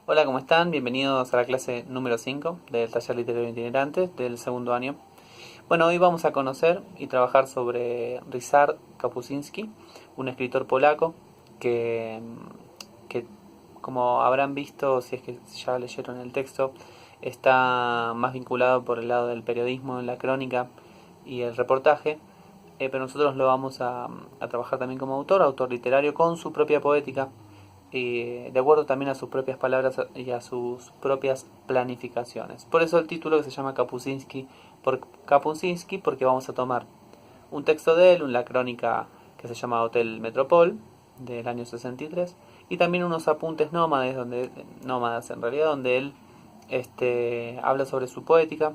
Hola, ¿cómo están? Bienvenidos a la clase número 5 del taller literario itinerante del segundo año. Bueno, hoy vamos a conocer y trabajar sobre Ryszard Kapuscinski, un escritor polaco que, que como habrán visto, si es que ya leyeron el texto, está más vinculado por el lado del periodismo, la crónica y el reportaje, pero nosotros lo vamos a trabajar también como autor literario con su propia poética, de acuerdo también a sus propias palabras y a sus propias planificaciones. Por eso el título que se llama Kapuscinski, porque vamos a tomar un texto de él, una crónica que se llama Hotel Metropol, del año 63, y también unos apuntes nómadas en realidad, donde él habla sobre su poética,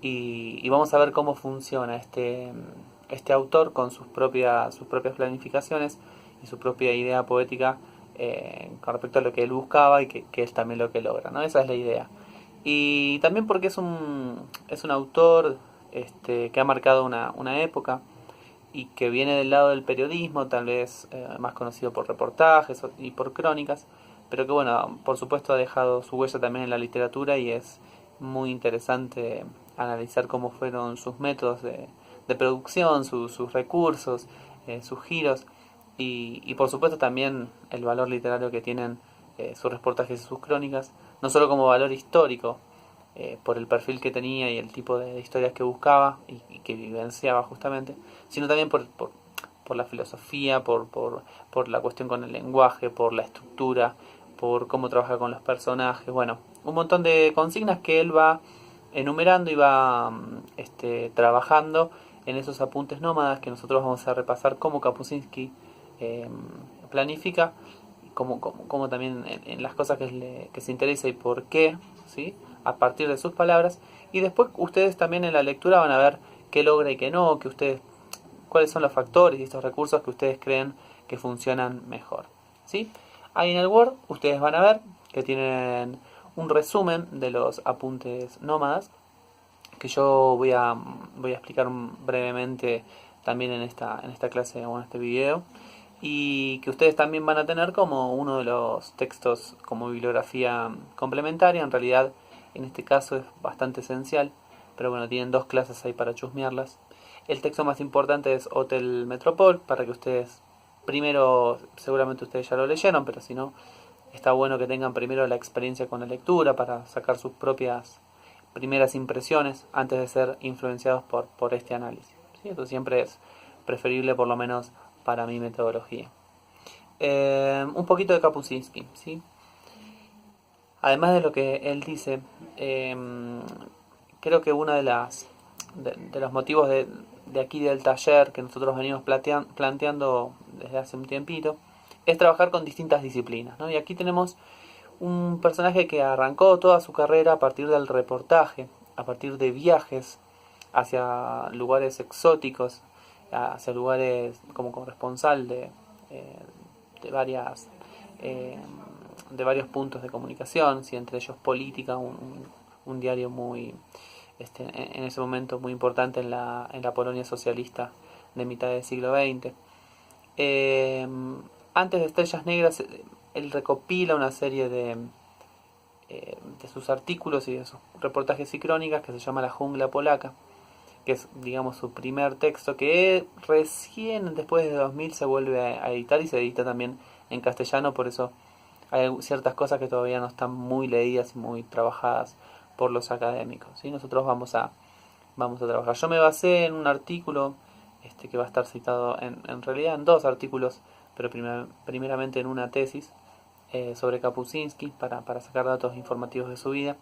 y vamos a ver cómo funciona este autor con sus propias planificaciones y su propia idea poética, con respecto a lo que él buscaba y que es también lo que logra, ¿no? Esa es la idea. Y también porque es un autor que ha marcado una época y que viene del lado del periodismo, tal vez más conocido por reportajes y por crónicas, pero que bueno, por supuesto ha dejado su huella también en la literatura y es muy interesante analizar cómo fueron sus métodos de producción, sus recursos, sus giros y por supuesto también el valor literario que tienen sus reportajes y sus crónicas, no solo como valor histórico, por el perfil que tenía y el tipo de historias que buscaba y que vivenciaba justamente, sino también por la filosofía, por la cuestión con el lenguaje, por la estructura, por cómo trabaja con los personajes, bueno, un montón de consignas que él va enumerando y va trabajando en esos apuntes nómadas que nosotros vamos a repasar cómo Kapuscinski eh, planifica, como también en las cosas que se interesa y por qué, ¿sí? A partir de sus palabras. Y después ustedes también en la lectura van a ver qué logra y qué no, que ustedes, cuáles son los factores y estos recursos que ustedes creen que funcionan mejor, ¿sí? Ahí en el Word ustedes van a ver que tienen un resumen de los apuntes nómadas que yo voy a explicar brevemente también en esta clase o en este video, y que ustedes también van a tener como uno de los textos como bibliografía complementaria. En realidad en este caso es bastante esencial, pero bueno, tienen dos clases ahí para chusmearlas. El texto más importante es Hotel Metropol, para que ustedes primero, seguramente ustedes ya lo leyeron, pero si no, está bueno que tengan primero la experiencia con la lectura para sacar sus propias primeras impresiones antes de ser influenciados por este análisis, ¿sí? Eso siempre es preferible, por lo menos para mi metodología. Un poquito de Kapuscinski, ¿sí? Además de lo que él dice, eh, creo que uno de los motivos de aquí del taller que nosotros venimos planteando desde hace un tiempito es trabajar con distintas disciplinas, ¿no? Y aquí tenemos un personaje que arrancó toda su carrera a partir del reportaje, a partir de viajes hacia lugares exóticos, hacia lugares como corresponsal eh, de varias eh, de varios puntos de comunicación, ¿sí? Entre ellos Política, un diario muy en ese momento muy importante en la Polonia socialista de mitad del siglo XX. Eh, Antes de Estrellas Negras, él recopila una serie de sus artículos y de sus reportajes y crónicas que se llama La Jungla Polaca, que es, digamos, su primer texto, que recién después de 2000 se vuelve a editar y se edita también en castellano. Por eso hay ciertas cosas que todavía no están muy leídas y muy trabajadas por los académicos, ¿sí? Nosotros vamos a trabajar. Yo me basé en un artículo que va a estar citado en realidad en dos artículos, pero primeramente en una tesis sobre Kapuscinski para sacar datos informativos de su vida.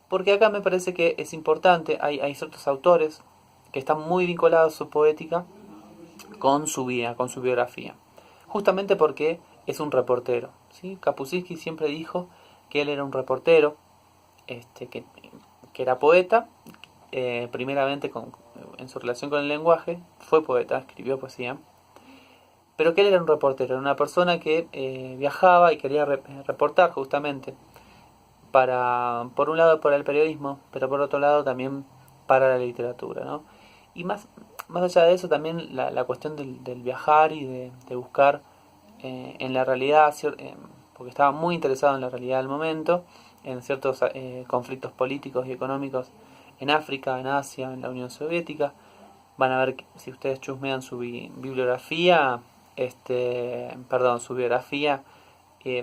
Porque acá me parece que es importante, hay ciertos autores que están muy vinculados a su poética con su vida, con su biografía. Justamente porque es un reportero, ¿sí? Kapuscinski siempre dijo que él era un reportero, este, que, que era poeta, primeramente en su relación con el lenguaje, fue poeta, escribió poesía, pero que él era un reportero, era una persona que viajaba y quería reportar justamente por un lado para el periodismo, pero por otro lado también para la literatura, ¿no? Y más allá de eso también la cuestión del viajar y de buscar en la realidad porque estaba muy interesado en la realidad del momento, en ciertos conflictos políticos y económicos en África, en Asia, en la Unión Soviética. Van a ver, si ustedes chusmean su bibliografía, su biografía,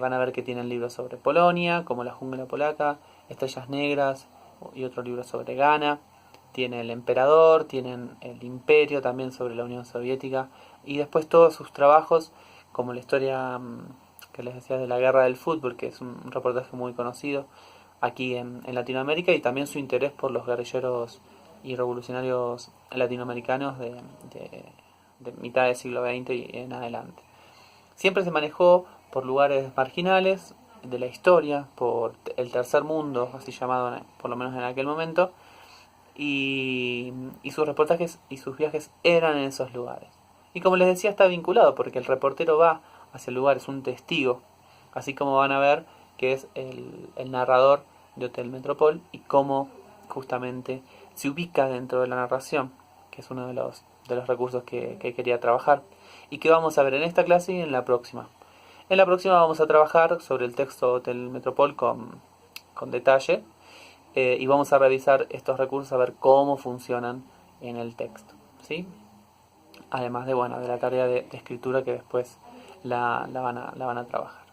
van a ver que tienen libros sobre Polonia, como La jungla polaca, Estrellas negras y otro libro sobre Ghana. Tiene El emperador, tienen El imperio también sobre la Unión Soviética, y después todos sus trabajos, como la historia que les decía de la guerra del fútbol, que es un reportaje muy conocido aquí en Latinoamérica, y también su interés por los guerrilleros y revolucionarios latinoamericanos de mitad del siglo XX y en adelante. Siempre se manejó por lugares marginales de la historia, por el tercer mundo, así llamado por lo menos en aquel momento, y sus reportajes y sus viajes eran en esos lugares. Y como les decía, está vinculado porque el reportero va hacia el lugar, es un testigo, así como van a ver que es el narrador de Hotel Metropol y cómo justamente se ubica dentro de la narración, que es uno de los recursos que quería trabajar y que vamos a ver en esta clase y en la próxima. En la próxima vamos a trabajar sobre el texto Hotel Metropol con detalle, y vamos a revisar estos recursos a ver cómo funcionan en el texto, ¿sí? Además de la tarea de escritura que después la van a trabajar.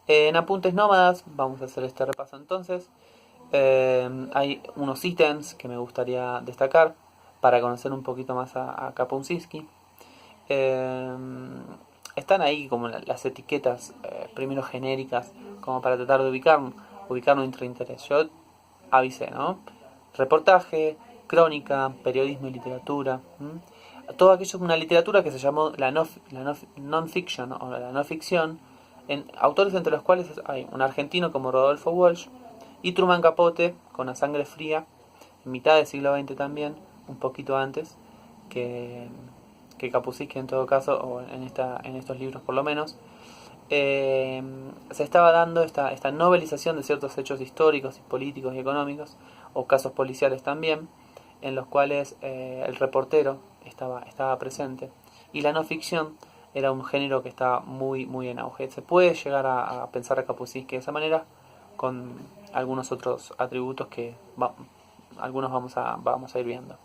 En Apuntes Nómadas vamos a hacer este repaso entonces. Hay unos ítems que me gustaría destacar para conocer un poquito más a Kapuscinski. Están ahí como las etiquetas primero genéricas, como para tratar de ubicar nuestro interés. Yo avisé, ¿no? Reportaje, crónica, periodismo y literatura. Todo aquello, una literatura que se llamó la non-fiction o la no ficción, en autores entre los cuales hay un argentino como Rodolfo Walsh y Truman Capote con A sangre fría, en mitad del siglo XX también, un poquito antes que Kapuscinski en todo caso, o en estos libros por lo menos. Se estaba dando esta novelización de ciertos hechos históricos, políticos y económicos, o casos policiales también, en los cuales el reportero estaba presente. Y la no ficción era un género que estaba muy en auge. Se puede llegar a pensar a Kapuscinski de esa manera, con algunos otros atributos que algunos vamos a ir viendo.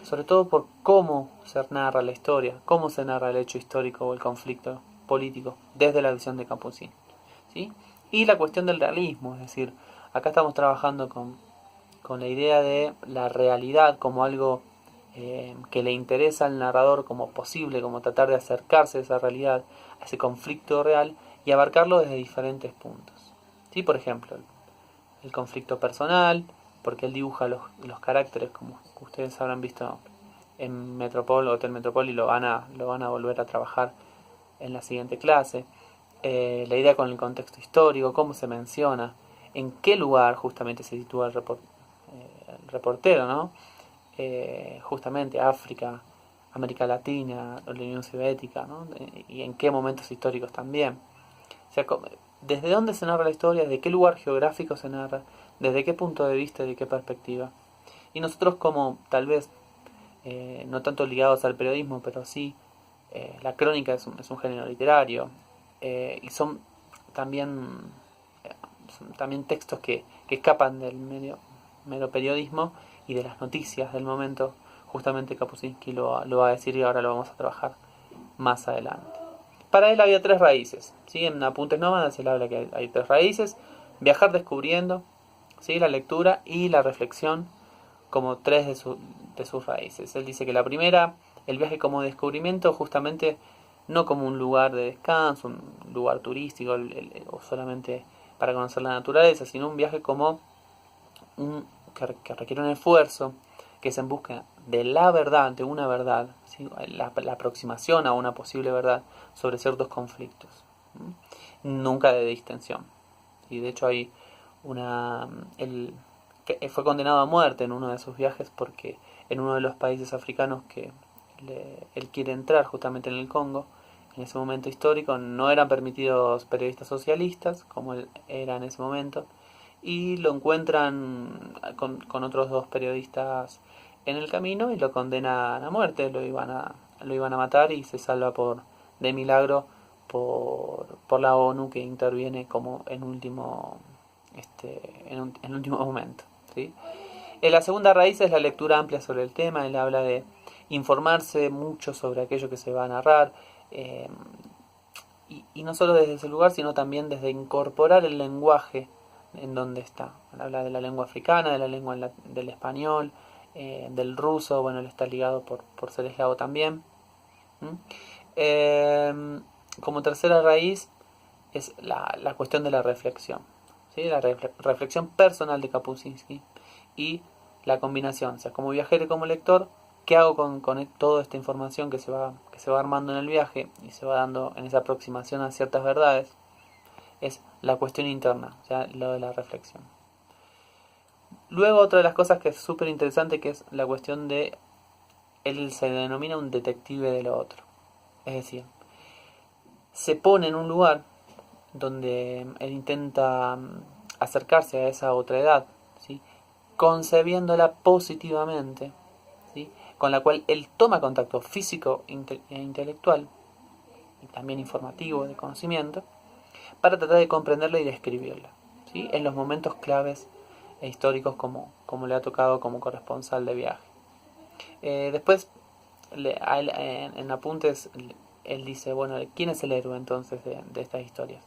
Sobre todo por cómo se narra la historia, cómo se narra el hecho histórico o el conflicto político desde la visión de Kapuscinski, ¿sí? Y la cuestión del realismo, es decir, acá estamos trabajando con la idea de la realidad como algo que le interesa al narrador como posible, como tratar de acercarse a esa realidad, a ese conflicto real y abarcarlo desde diferentes puntos, ¿sí? Por ejemplo, el conflicto personal, porque él dibuja los caracteres como ustedes habrán visto en Metropol, Hotel Metropol, y lo van a volver a trabajar en la siguiente clase. La idea con el contexto histórico, cómo se menciona, en qué lugar justamente se sitúa el reportero, ¿no? Justamente África, América Latina, la Unión Soviética, ¿no? Y en qué momentos históricos también. O sea, desde dónde se narra la historia, desde qué lugar geográfico se narra, desde qué punto de vista y de qué perspectiva. Y nosotros como tal vez no tanto ligados al periodismo, pero sí la crónica es un género literario, y son también textos que escapan del mero periodismo y de las noticias del momento. Justamente Kapuscinski lo va a decir y ahora lo vamos a trabajar más adelante. Para él había tres raíces, ¿sí? En Apuntes Nómadas él habla que hay tres raíces: viajar descubriendo, ¿sí? La lectura y la reflexión como tres de sus raíces. Él dice que la primera, el viaje como descubrimiento, justamente no como un lugar de descanso, un lugar turístico o solamente para conocer la naturaleza, sino un viaje como que requiere un esfuerzo, que es en busca de la verdad, de una verdad, ¿sí? la aproximación a una posible verdad sobre ciertos conflictos, ¿sí? Nunca de distensión. Y de hecho hay que fue condenado a muerte en uno de sus viajes porque en uno de los países africanos que él quiere entrar, justamente en el Congo, en ese momento histórico, no eran permitidos periodistas socialistas, como él era en ese momento, y lo encuentran con otros dos periodistas en el camino y lo condenan a muerte, lo iban a matar, y se salva de milagro por la ONU, que interviene como en último momento, ¿sí? La segunda raíz es la lectura amplia sobre el tema. Él habla de informarse mucho sobre aquello que se va a narrar, eh, y no solo desde ese lugar, sino también desde incorporar el lenguaje en donde está. Él habla de la lengua africana, de la lengua del español, del ruso. Bueno, él está ligado por ser eslavo también. ¿Mm? Como tercera raíz es la cuestión de la reflexión, ¿sí? La reflexión personal de Kapuscinski y la combinación, o sea, como viajero y como lector, ¿qué hago con toda esta información que se va armando en el viaje y se va dando en esa aproximación a ciertas verdades? Es la cuestión interna, o sea, lo de la reflexión. Luego, otra de las cosas que es súper interesante, que es la cuestión de, él se denomina un detective de lo otro. Es decir, se pone en un lugar donde él intenta acercarse a esa otra edad, ¿sí? Concebiéndola positivamente, ¿sí? Con la cual él toma contacto físico e intelectual y también informativo de conocimiento para tratar de comprenderla y describirla, ¿sí? En los momentos claves e históricos como le ha tocado como corresponsal de viaje. Después, en apuntes, él dice, bueno, ¿quién es el héroe entonces de estas historias?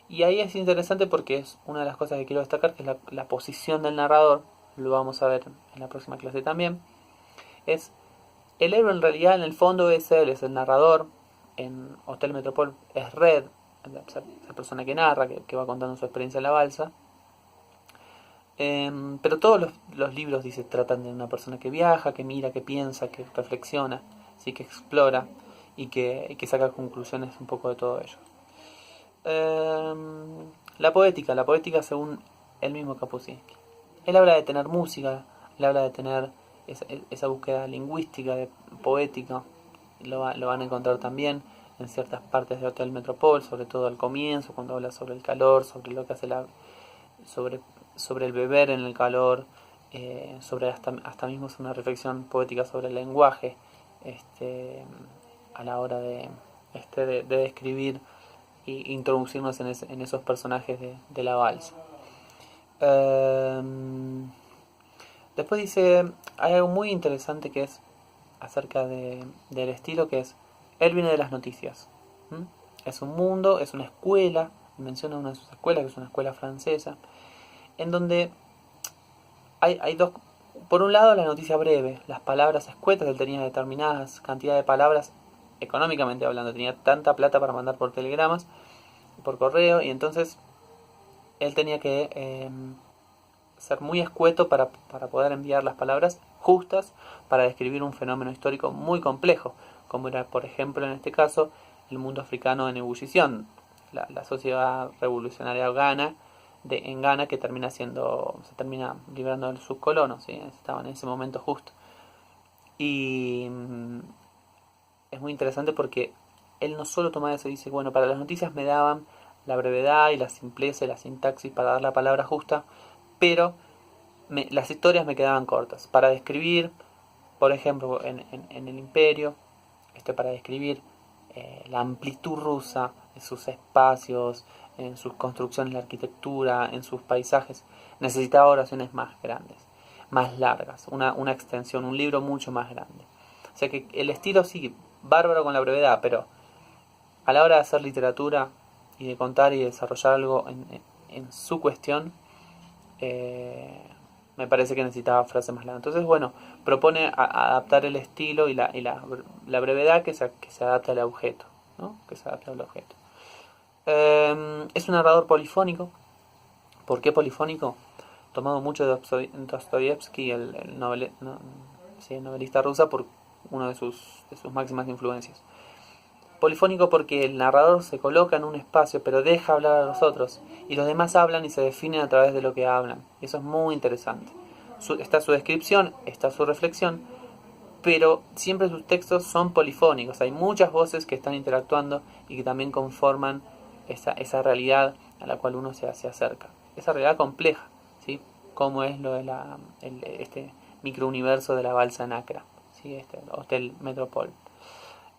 Y ahí es interesante porque es una de las cosas que quiero destacar, que es la posición del narrador. Lo vamos a ver en la próxima clase también. Es el héroe, en realidad, en el fondo es él, es el narrador. En Hotel Metropol es Red, esa persona que narra, que va contando su experiencia en la balsa. Pero todos los libros, dice, tratan de una persona que viaja, que mira, que piensa, que reflexiona, ¿sí? Que explora y que saca conclusiones un poco de todo ello. La poética según el mismo Kapuscinski. Él habla de tener música, él habla de tener esa búsqueda lingüística, poética. Lo van a encontrar también en ciertas partes de Hotel Metropol, sobre todo al comienzo, cuando habla sobre el calor, sobre lo que hace sobre el beber en el calor, sobre hasta mismo es una reflexión poética sobre el lenguaje, a la hora de describir e introducirnos en esos personajes de la balsa. Después dice, hay algo muy interesante que es acerca del estilo, que es, él viene de las noticias. ¿Mm? Es un mundo, es una escuela, menciona una de sus escuelas, que es una escuela francesa, en donde hay dos. Por un lado, la noticia breve, las palabras escuetas. Él tenía determinadas cantidad de palabras, económicamente hablando, tenía tanta plata para mandar por telegramas, por correo, y entonces él tenía que ser muy escueto para poder enviar las palabras justas para describir un fenómeno histórico muy complejo, como era, por ejemplo, en este caso, el mundo africano en ebullición, la sociedad revolucionaria en Ghana, que se termina librando de sus colonos, ¿sí? Estaban en ese momento justo. Y es muy interesante porque él no solo toma eso y dice, bueno, para las noticias me daban la brevedad y la simpleza y la sintaxis para dar la palabra justa, pero las historias me quedaban cortas. Para describir, por ejemplo, en el Imperio, para describir la amplitud rusa, en sus espacios, en sus construcciones, la arquitectura, en sus paisajes, necesitaba oraciones más grandes, más largas, una extensión, un libro mucho más grande. O sea que el estilo sí, bárbaro con la brevedad, pero a la hora de hacer literatura y de contar y desarrollar algo en su cuestión, me parece que necesitaba frases más largas. Entonces, bueno, propone adaptar el estilo y la brevedad que se adapte al objeto, ¿no? Que se adapte al objeto. Es un narrador polifónico. ¿Por qué polifónico? Tomado mucho de Dostoyevsky, el novelista ruso, por una de sus máximas influencias. Polifónico porque el narrador se coloca en un espacio, pero deja hablar a los otros, y los demás hablan y se definen a través de lo que hablan. Eso es muy interesante. Está su descripción, está su reflexión, pero siempre sus textos son polifónicos. Hay muchas voces que están interactuando y que también conforman esa realidad a la cual uno se acerca. Esa realidad compleja, ¿sí? Como es lo de este microuniverso de la balsa en Accra, ¿sí? Hotel Metropol.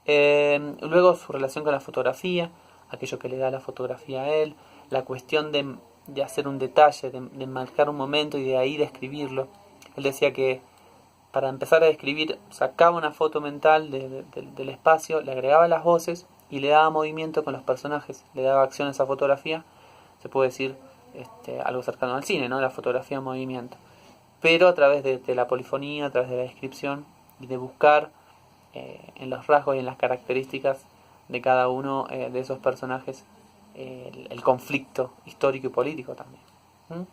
Luego su relación con la fotografía. aquello que le da la fotografía a él, la cuestión de hacer un detalle, de marcar un momento y de ahí describirlo. Él decía que para empezar a describir sacaba una foto mental del espacio, le agregaba las voces y le daba movimiento con los personajes, le daba acción a esa fotografía. Se puede decir algo cercano al cine, ¿no? La fotografía en movimiento. Pero a través de la polifonía, a través de la descripción y de buscar en los rasgos y en las características de cada uno de esos personajes el conflicto histórico y político también. ¿Mm?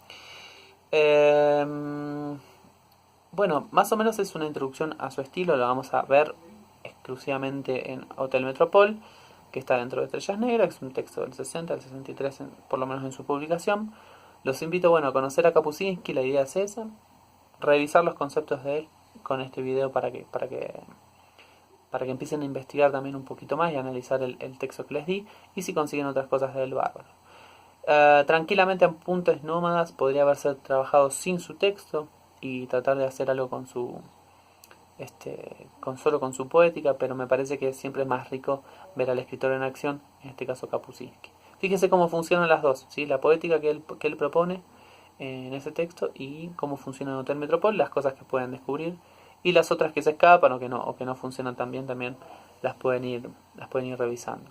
Bueno, más o menos es una introducción a su estilo, lo vamos a ver exclusivamente en Hotel Metropol, que está dentro de Estrellas Negras, que es un texto del 60, del 63, por lo menos en su publicación. Los invito, bueno, a conocer a Kapuscinski, la idea es esa, revisar los conceptos de él con este video para que empiecen a investigar también un poquito más y a analizar el texto que les di, y si consiguen otras cosas del bárbaro. Tranquilamente Apuntes Nómadas podría haberse trabajado sin su texto y tratar de hacer algo con su solo con su poética, pero me parece que siempre es más rico ver al escritor en acción, en este caso Kapuscinski. Fíjense cómo funcionan las dos, ¿sí? La poética que él propone en ese texto y cómo funciona en Hotel Metropol, las cosas que pueden descubrir, y las otras que se escapan o que no funcionan tan bien también las pueden ir revisando.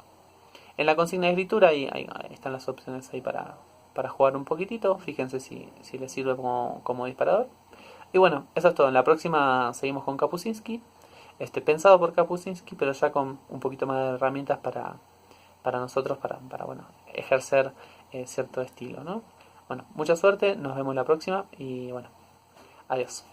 En la consigna de escritura ahí están las opciones ahí para jugar un poquitito. Fíjense si les sirve como disparador. Y bueno, eso es todo. En la próxima seguimos con Kapuscinski. Pensado por Kapuscinski, pero ya con un poquito más de herramientas para nosotros, para bueno, ejercer cierto estilo, ¿no? Bueno, mucha suerte, nos vemos la próxima y bueno, adiós.